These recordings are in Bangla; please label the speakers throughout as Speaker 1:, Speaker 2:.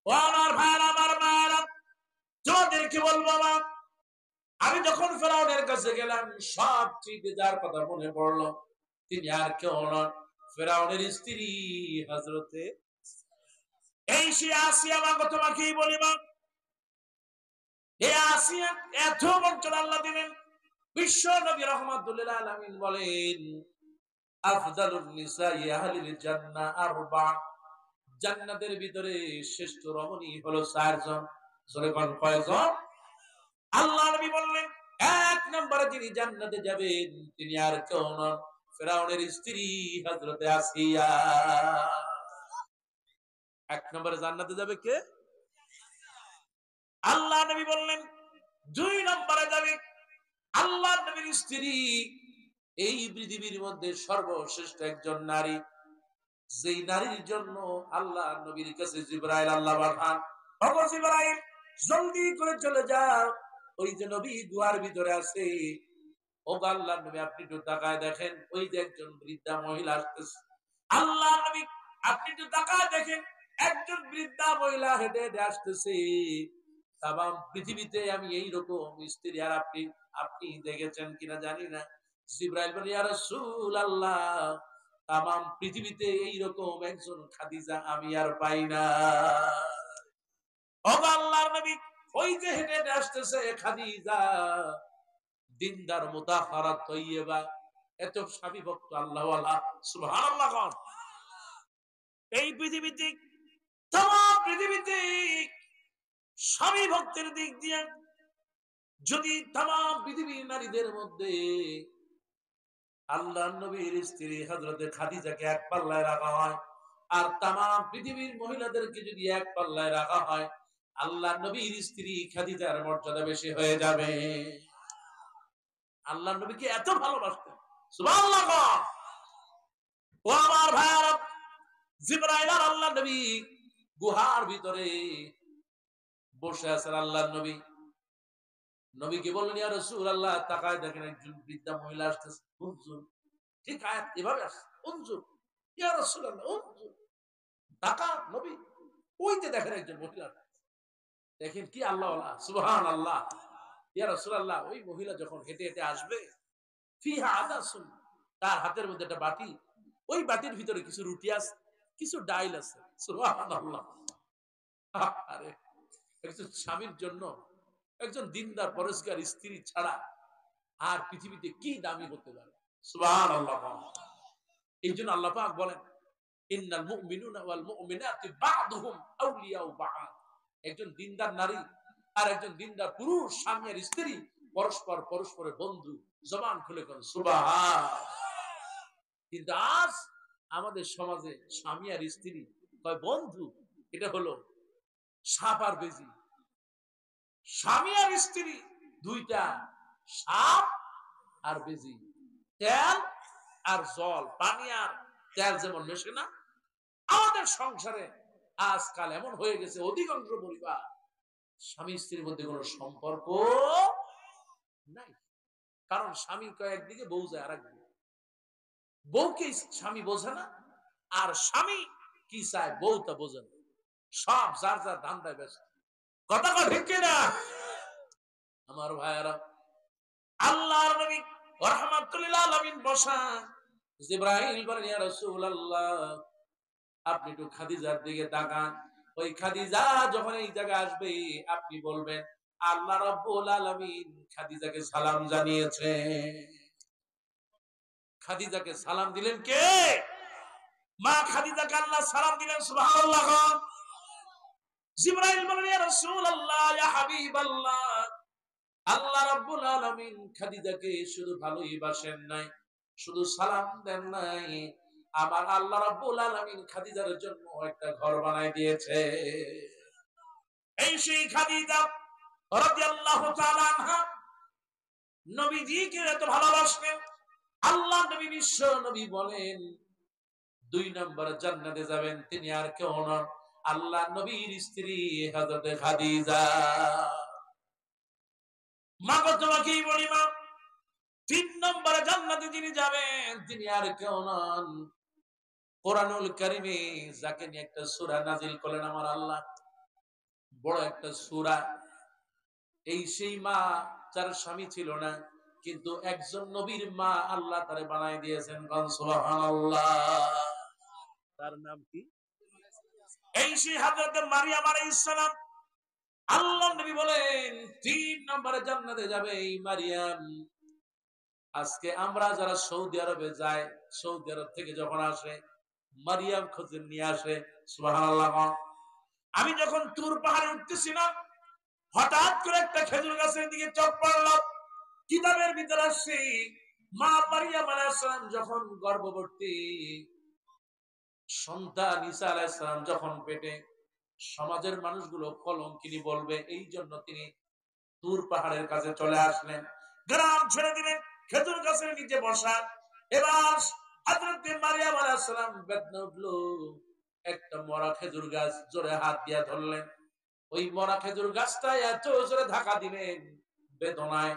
Speaker 1: ও আমার ভাইরা, আমার মায়েরা, তোমাদেরকে বলবো না, আমি যখন ফেরাউনের কাছে গেলাম সবচেয়ে যার কথা মনে পড়লো তিনি আর কেউ নন, ফেরাউনের স্ত্রী হযরতে এই সে আসিয়া। মা তোমাকেই বলি মা, এই আসিয়া এত বঞ্চনা আল্লাহ দিলেন। বিশ্ব নবী রাহমাতুল লিল আলামিন বলেন, আফদালুন নিসাই আহলিল জান্নাহ আরবা, জান্নাতের ভিতরে শ্রেষ্ঠ রমণী হলো চারজন। জোরে কোন কয়জন? আল্লাহ নবী বললেন এক নম্বরে যিনি জান্নাতে যাবেন তিনি আর কেউ নন, ফেরাউনের স্ত্রী হযরতে আসিয়া। এক নম্বরে জান্নাতে যাবে কে? আল্লাহ নবী বললেন দুই নম্বরে যাবে আল্লাহ নবীর স্ত্রী, এই পৃথিবীর মধ্যে সর্বশ্রেষ্ঠ একজন নারী, যেই নারীর জন্য আল্লাহ নবীর কাছে জিবরাইল আল্লাহ পাঠান, ওগো জিবরাইল জলদি করে চলে যাও, ওই যে নবী দুয়ার ভিতরে আছে, ওগো আল্লাহ নবী আপনি একটু তাকায় দেখেন, ওই যে একজন বৃদ্ধা মহিলা আসতেছে। আল্লাহ নবী আপনি একটু তাকায় দেখেন, একজন বৃদ্ধা মহিলা হেঁটে হেঁটে আসতেছে। তামাম পৃথিবীতে আমি এইরকম স্ত্রী আর আপনি আপনি দেখেছেন কিনা জানি না। জিবরাইল বলে ইয়া রাসূলুল্লাহ, তামাম পৃথিবীতে এইরকম একজন খাদিজা আমি আর পাই না। ও আল্লাহর নবী ওই যে হেঁটে হেঁটে আসতেছে খাদিজা, দিনদার মুতাহহারা তয়্যিবা, এত স্বামী ভক্ত আল্লাহওয়ালা, সুবহানাল্লাহ। কোন এই পৃথিবীতে, তামাম পৃথিবীতে স্বামী ভক্তের দিক দিয়ে যদি তামাম পৃথিবীর নারীদের মধ্যে আল্লাহর নবীর স্ত্রী হযরতে খাদিজাকে এক পাল্লায় রাখা হয়, আর তামাম পৃথিবীর মহিলাদেরকে যদি এক পাল্লায় রাখা হয়, আল্লাহর নবীর স্ত্রী খাদিজার মর্যাদা বেশি হয়ে যাবে। আল্লাহর নবীকে এত ভালোবাসতেন, সুবহানাল্লাহ। ও আমার ভাইরা, জিবরাইল আর আল্লাহর নবী গুহার ভিতরে বসে আছেন। আল্লাহর নবী নবীকে বললেন ইয়া রাসূলুল্লাহ তাকায় দেখেন একজন বৃদ্ধা মহিলা আসতেছে। হুজুর, ঠিক আয়াত এভাবে আসছে, হুজুর ইয়া রাসূলুল্লাহ, হুজুর তাকা নবী, ওই যে দেখেন একজন মহিলা, দেখেন কি আল্লাহওয়ালা, সুবহানাল্লাহ। ইয়া রাসূলুল্লাহ ওই মহিলা যখন হেঁটে হেঁটে আসবে, ফিহা আদাসুন, তার হাতের মধ্যে একটা বাটি, ওই বাটির ভিতরে কিছু রুটি আছে, কিছু ডাইল আছে, সুবহানাল্লাহ। আরে একজন স্বামীর জন্য একজন দিনদার পরেশগার স্ত্রী ছাড়া আর পৃথিবীতে কি দামি হতে পারে, সুবহানাল্লাহ। এই জন্য আল্লাহ পাক বলেন ইন্নাল মুমিনুনা ওয়াল মুমিনাতু বা'দুহুম আউলিয়াউ বা'দ, একজন দিনদার নারী আর একজন দিনদার পুরুষ, স্বামী আর স্ত্রী পরস্পর পরস্পরের বন্ধু। জবান খুলে কোন সুবহান। কিন্তু আজ আমাদের সমাজে স্বামী আর স্ত্রী কয় বন্ধু, এটা হলো সাপ আর বেজি। স্বামী আর স্ত্রী দুইটা সাপ আর বেজি, তেল আর জল, পানি আর তেল যেমন মেশে না, আমাদের সংসারে আজকাল এমন হয়ে গেছে অধিকাংশ পরিবার স্বামী স্ত্রীর মধ্যে কোনো সম্পর্ক নাই। কারণ স্বামী একদিকে, বউ যায় আর একদিকে, বউকে স্বামী বোঝে না, আর স্বামী কি চায় বউ তা বোঝে না, সব যার যার ধান্দায় ব্যস্ত। কথা কথা ঠিক না আমার ভাইয়ারা? আল্লাহর নবী রাহমাতুল লিল আলামিন বসা, জিবরাইল বলেন ইয়া রাসূলুল্লাহ আপনি একটু খাদিজার দিকে তাকান, ওই খাদিজা যখন এই জায়গায় আসবে আপনি বলবেন আল্লাহ রাব্বুল আলামিন খাদিজাকে সালাম জানিয়েছে। খাদিজাকে সালাম দিলেন কে? মা খাদিজাকে আল্লাহ সালাম দিলেন, সুবহানাল্লাহ। জিবরাইল বলেন ইয়া রাসূলুল্লাহ ইয়া হাবিবাল্লাহ, আল্লাহ রাব্বুল আলামিন খাদিজাকে শুধু ভালোই বাসেন নাই, শুধু সালাম দেন নাই, আমার আল্লাহ রাব্বুল আলামিন খাদিজার জন্য একটা ঘর বানাই দিয়েছে। এই সেই খাদিজা রাদিয়াল্লাহু তাআলা আনহা নবীজিকে এত ভালোবাসতেন। আল্লাহ নবী বিশ্ব নবী বলেন দুই নম্বর জান্নাতে যাবেন তিনি আর কেউ নন, আল্লাহ নবীর স্ত্রী হযরতে খাদিজা। মা গো তোমাকেই বলি মা, তিন নম্বরে জান্নাতে যিনি যাবেন তিনি আর কেউ নন, কোরআনুল কারীমে যাকে নিয়ে একটা সূরা নাজিল করলেন আমার আল্লাহ, বড় একটা সূরা। এই সেই মা যার স্বামী ছিল না, কিন্তু একজন নবীর মা আল্লাহ তারে বানাই দিয়েছেন। সুবহানাল্লাহ। তার নাম কি? এই সেই হযরত মারিয়াম আলাইহিস সালাম। আল্লাহ নবী বলেন 3 নম্বরে জান্নাতে যাবে এই মারিয়াম। আজকে আমরা যারা সৌদি আরবে যাই, সৌদি আরব থেকে যখন আসে মারিয়াম খোঁজে নিয়ে আসে। সুবহানাল্লাহ। আমি যখন তুর পাহাড়ে উঠতেছিলাম, হঠাৎ করে একটা খেজুর গাছের দিকে চোখ পড়ল। কিতাবের ভিতরে আসছে মা মারিয়াম আলাইহিস সালাম যখন গর্ভবতী, সন্তান ঈসা আলাইহিস সালাম যখন পেটে, সমাজের মানুষগুলো কলঙ্কিনী বলবে, এই জন্য তিনি তুর পাহাড়ের কাছে চলে আসলেন। গ্রাম ছেড়ে দিলেন, খেজুর গাছের নিচে বসা। এবার হযরত মারিয়াম আলাইহিস সালাম বেদনা উঠলো, একটা মরা খেজুর গাছ জোরে হাত দিয়া ধরলেন। ওই মরা খেজুর গাছটা এত জোরে ধাক্কা দিলেন, বেদনায়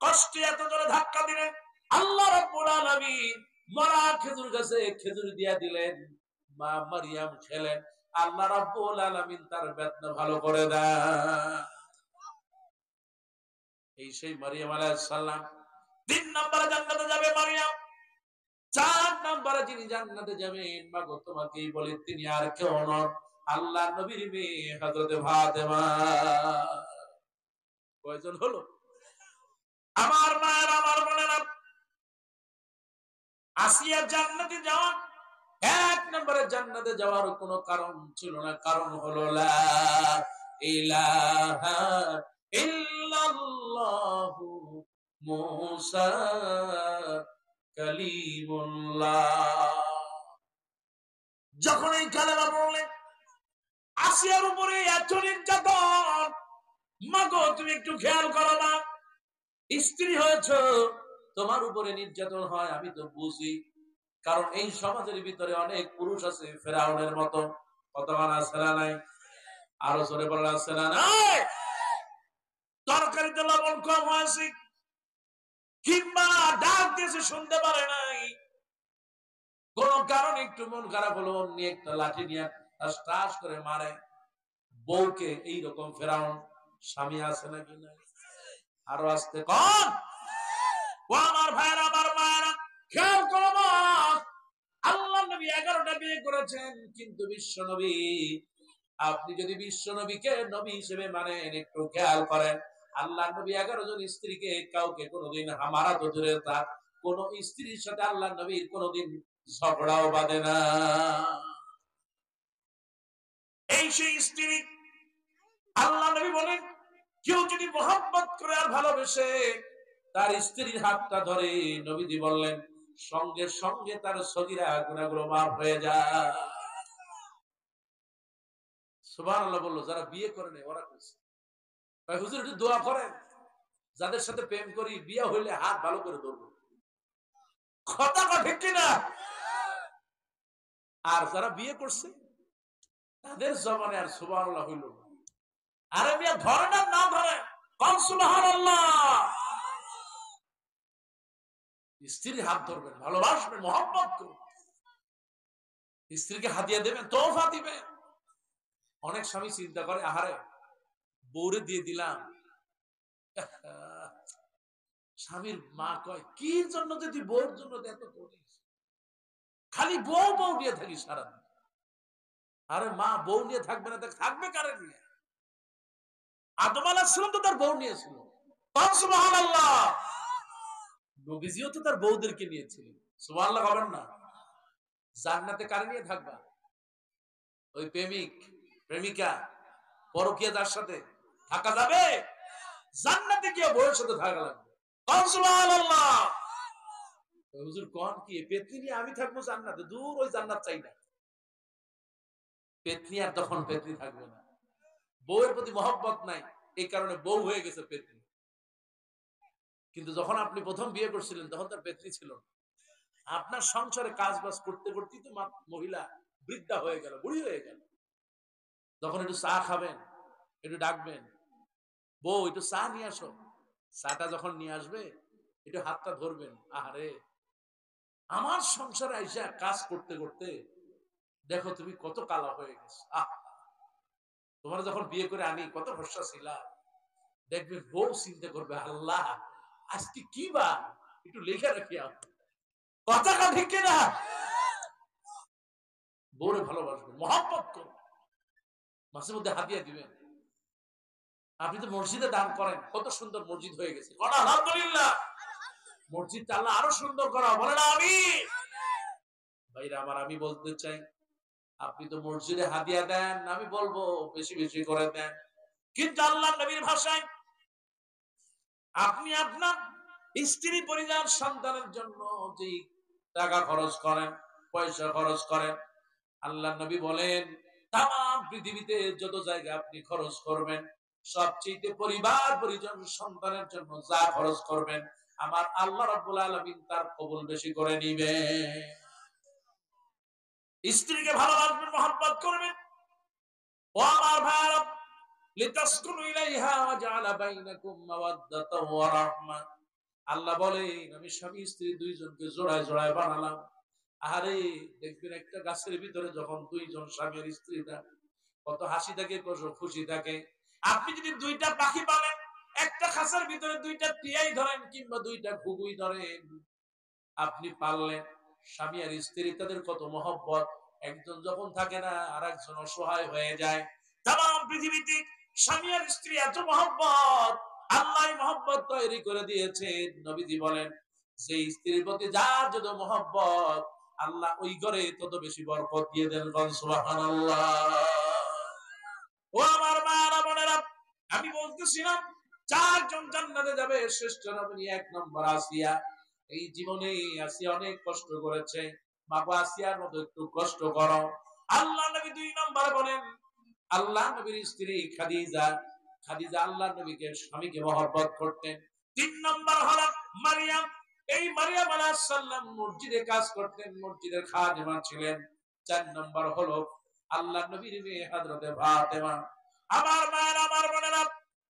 Speaker 1: কষ্টে এত জোরে ধাক্কা দিলেন, আল্লাহ রাব্বুল আলামিন মরা খেজুর গাছে খেজুর দিয়া দিলেন। মা মারিয়াম খেলেন, আল্লাহ রাব্বুল আলামিন তার বেদনা ভালো করে দেন। এই সেই মারিয়াম আলাইহিস সালাম। 3 নম্বরে জান্নাতে যাবে মারিয়াম। 4 নম্বরে যিনি জান্নাতে যাবেন, মাগো তোমাকেই বলে, তিনি আর কেউ নন, আল্লাহ নবীর মেয়ে হযরত ফাতেমা। কয়জন হলো? আমার মায়ের, আমার বোনেরা, আসিয়া জান্নাতে যাওয়া, 1 নম্বরে জান্নাতে যাওয়ার কোনো কারণ ছিল না। কারণ হলো লা ইলাহা ইল্লাল্লাহু মুসা কালিমুল্লাহ। যখন এই কালেমা বললেন, আসিয়ার উপরে এত নির্যাতন। মাগো তুমি একটু খেয়াল করো না, স্ত্রী হয়েছ, তোমার উপরে নির্যাতন হয় আমি তো বুঝি। কারণ এই সমাজের ভিতরে অনেক পুরুষ আছে ফেরাউনের মতো। কতক্ষণ আছে না নাই? আরো জোরে বলা আছে না নাই? তরকারিতে লবণ কম হয়েছে, কিংবা ডাক দিয়েছে শুনতে পারে নাই, কোন কারণে একটু মন খারাপ হলো, অমনি একটা লাঠি নিয়ে টাস করে মারে বউকে। এইরকম ফেরাউন স্বামী আছে নাকি নাই? আরো আসতে কন। ও আমার ভাইয়েরা, আমার মায়েরা, খেয়াল করো না, আল্লাহ নবী 11টা বিয়ে করেছেন, কিন্তু বিশ্ব নবী, আপনি যদি বিশ্ব নবীকে নবী হিসেবে মানেন, একটু খেয়াল করেন, আল্লাহ নবী 11 জন স্ত্রীকে কাউকে কোনোদিন হামারা তো দূরে থাক, কোন স্ত্রীর সাথে আল্লাহ নবীর কোনোদিন ঝগড়াও বাঁধে না। এই সেই স্ত্রী। আল্লাহ নবী বলেন, কেউ যদি মহব্বত করে আর ভালোবেসে তার স্ত্রীর হাতটা ধরে, নবীজি বললেন সঙ্গে সঙ্গে তার সগীরা গুনাহগুলো মাফ হয়ে যায়। সুবহানাল্লাহ বললো, যারা বিয়ে করে নেই ওরা করছে। হুজুর একটু দোয়া করেন, যাদের সাথে প্রেম করি বিয়ে হইলে হাত ভালো করে ধরবো। কথা ঠিক কিনা? আর যারা বিয়ে করছে তাদের জবানে আর সুবহানাল্লাহ হইল, আরে বিয়ে ধরে না, না ধরে কম সুবহানাল্লাহ। স্ত্রীর হাত ধরবেন, ভালোবাসবেন, মহব্বত করবেন, স্ত্রীকে হাদিয়া দেবেন, তোহফা দিবেন। অনেক স্বামী চিন্তা করে, আহারে বউরে দিয়ে দিলাম। স্বামীর মা কয়, কি জন্য যদি বউর জন্য এত করিস, খালি বউ বউ নিয়ে থাকিস সারাদিন। আরে মা বউ নিয়ে থাকবে না, থাকবে কারে নিয়ে? আদম আলাইহিস সালাম তো তার বউ নিয়েছিল। সুবহানাল্লাহ। নবীজিও তো তার বউদেরকে নিয়েছিলেন। সুবহানাল্লাহ বলেন না? জান্নাতে কারে নিয়ে থাকবা? ওই প্রেমিক প্রেমিকা পরকীয়া যার সাথে থাকা যাবে? জান্নাতে গিয়ে বউয়ের সাথে থাকা লাগবে। সুবহানাল্লাহ। হুজুর কোন কি পেতনি নিয়ে আমি থাকবো জান্নাতে? দূর, ওই জান্নাত চাই না। পেতনি আর তখন পেতনি থাকবে না। বউয়ের প্রতি মহব্বত নাই, এই কারণে বউ হয়ে গেছে পেতনি। কিন্তু যখন আপনি প্রথম বিয়ে করছিলেন তখন তার পেতনি ছিল না। আপনার সংসারে কাজ বাজ করতে করতেই তো মহিলা বৃদ্ধা হয়ে গেল, বুড়ি হয়ে গেল। যখন একটু চা খাবেন, একটু ডাকবেন, বউ একটু চা নিয়ে আসো। চাটা যখন নিয়ে আসবে, একটু হাতটা ধরবেন, আহারে আমার সংসারে আইসা কাজ করতে করতে দেখো তুমি কত কালা হয়ে গেছো। তোমার যখন বিয়ে করে আনি কত ভরসা ছিলা, দেখবে বউ চিন্তা করবে আল্লাহ আজকে কি বা একটু লেখা রাখি, কথা ঠিক না? বউরে ভালোবাসবেন, মহব্বত করবেন, মাঝে মধ্যে হাদিয়া দিবেন। আপনি তো মসজিদে দান করেন, কত সুন্দর মসজিদ হয়ে গেছে, আলহামদুলিল্লাহ। মসজিদটা আল্লাহ আরো সুন্দর করা, বলেন আমিন। ভাইরা আমার, আমি বলতে চাই আপনি তো মসজিদে হাদিয়া দেন, আমি বলবো বেশি বেশি করে দেন, কিন্তু আল্লাহ নবীর ভাষায় আপনি আপনার স্ত্রী পরিবার সন্তানের জন্য যে টাকা খরচ করেন, পয়সা খরচ করেন, আল্লাহ নবী বলেন তাম পৃথিবীতে যত জায়গা আপনি খরচ করবেন, সবচেয়ে পরিবার পরিজন সন্তানের জন্য যা খরচ করবেন, আমার আল্লাহ রাব্বুল আলামিন তার কবুল বেশি করে নিবেন। স্ত্রীকে ভালোবাসবেন, মহব্বত করবেন। ও আমার ভাইরা, লিতাসকুনু ইলাইহা ওয়া জাআলা বাইনাকুম মাওয়াদ্দাতাও ওয়া রাহমা। আল্লাহ বলেন আমি স্বামী স্ত্রী দুইজনকে জোড়ায় জোড়ায় বানালাম। আরে দেখবেন একটা গাছের ভিতরে যখন দুইজন স্বামী আর স্ত্রীটা কত হাসি থাকে, কত খুশি থাকে। আপনি যদি দুইটা পাখি পালেন, একটা খাঁচার ভিতরে দুইটা টিয়াই ধরেন কিংবা দুইটা ঘুঘুই ধরেন, আপনি পারলেন স্বামী আর স্ত্রী তাদের কত মহব্বত, একজন যখন থাকে না আর একজন অসহায় হয়ে যায়। তাম পৃথিবীতে স্বামী আর স্ত্রী এত মহব্বত, আল্লাহ মহব্বত তৈরি করে দিয়েছেন। নবীজি বলেন সেই স্ত্রীর প্রতি যার যত মহব্বত, আল্লাহ ওই ঘরে তত বেশি বরকত দিয়ে দেন। সুবহানাল্লাহ। ও আমার মায়েরা বোনেরা, আমি বলতেছিলাম চারজন জান্নাতে যাবে, শ্রেষ্ঠ নবী এক নম্বর আসিয়া। এই জীবনে আসিয়া অনেক কষ্ট করেছে, বাবা আসিয়ার মতো একটু কষ্ট করো। আল্লাহ নবী দুই নম্বর বলেন আল্লাহ নবীর স্ত্রী খাদিজা। খাদিজা আল্লাহ নবীকে স্বামীকে মহব্বত করতেন। তিন নম্বর হলো মারিয়াম। এই মারিয়াম আলাইহিস সালাম মসজিদে কাজ করতেন, মসজিদের খাদেমা ছিলেন। চার নম্বর হলো আল্লাহ নবীর মেয়ে হযরতে ফাতেমা। আমার মায়েরা, আমার বোনেরা,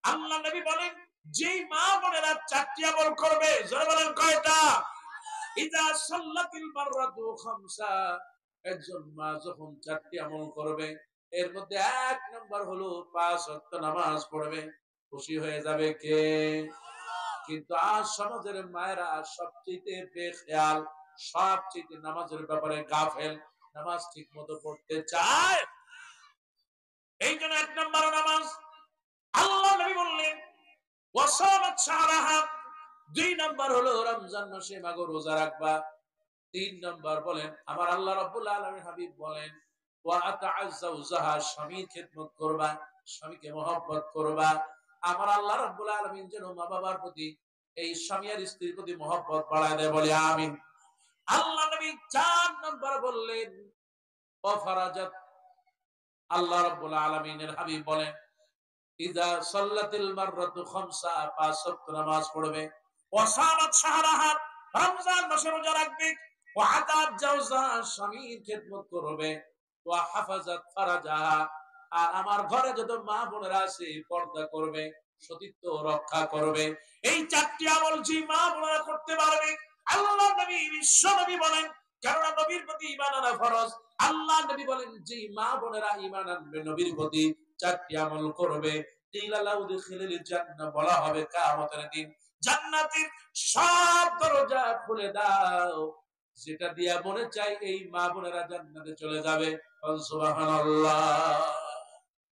Speaker 1: আল্লাহ নবী বলেন যেই মা বোনেরা চারটি আমল করবে, জোরে বলেন কয়টা? ইদা সাল্লাতিল মাররাতু খামসা। একজন মা যখন চারটি আমল করবে, এর মধ্যে এক নম্বর হলো 5 ওয়াক্ত নামাজ পড়বে, খুশি হয়ে যাবে কে? কিন্তু আজ সমাজের মায়েরা সবচেয়ে বেখেয়াল, সবচেয়ে নামাজের ব্যাপারে গাফেল, নামাজ ঠিক মতো পড়তে চায়। এই জন্য এক নম্বর নামাজ। আল্লাহ নবী বললেন ওয়াসামাত শাহরাহা। দুই নম্বর হলো রমজান মাসে মাগো রোজা রাখবা। তিন নম্বর বলেন আমার আল্লাহ রাব্বুল আলামিন হাবিব বলেন ওয়া আতাআজ্জাউজাহা, স্বামীর খেদমত করবা, স্বামীকে মহব্বত করবা। আমার আল্লাহ রাব্বুল আলামিন যেন মা বাবার প্রতি, এই স্বামী আর স্ত্রীর প্রতি মহব্বত বাড়ায় দেয়, বলে আমিন। আল্লাহ নবী চার নম্বর বললেন ওয়া ফারাজাত। আল্লাহ রাব্বুল আলামিনের হাবিব বলেন ইযা সাল্লাতিল মাররাতু খামসা, 5 ওয়াক্ত নামাজ পড়বে, ওয়া সামাত শাহরাহা, রমজান মাসে রোজা রাখবে, ওয়া আতাত জাওজাহা, স্বামীর খেদমত করবে, ওয়া হাফাজাত ফারাজাহা, আর আমার ঘরে যত মা বোনেরা আছে পর্দা করবে, সতীত্ব রক্ষা করবে। এই চারটি আমল যে মা বোনেরা করতে পারবে, আল্লাহ নবী বিশ্ব নবী বলেন, কারণ নবীর প্রতি ঈমান আনা ফরজ। আল্লাহ নবী বলেন যে মা বোনেরা ঈমান আনবে, নবীর প্রতি চারটি আমল করবে, বলা হবে কিয়ামতের দিন জান্নাতের সব দরজা খুলে দাও, যেটা দিয়া মনে চাই এই মা বোনেরা জান্নাতে চলে যাবে। সুবহানাল্লাহ।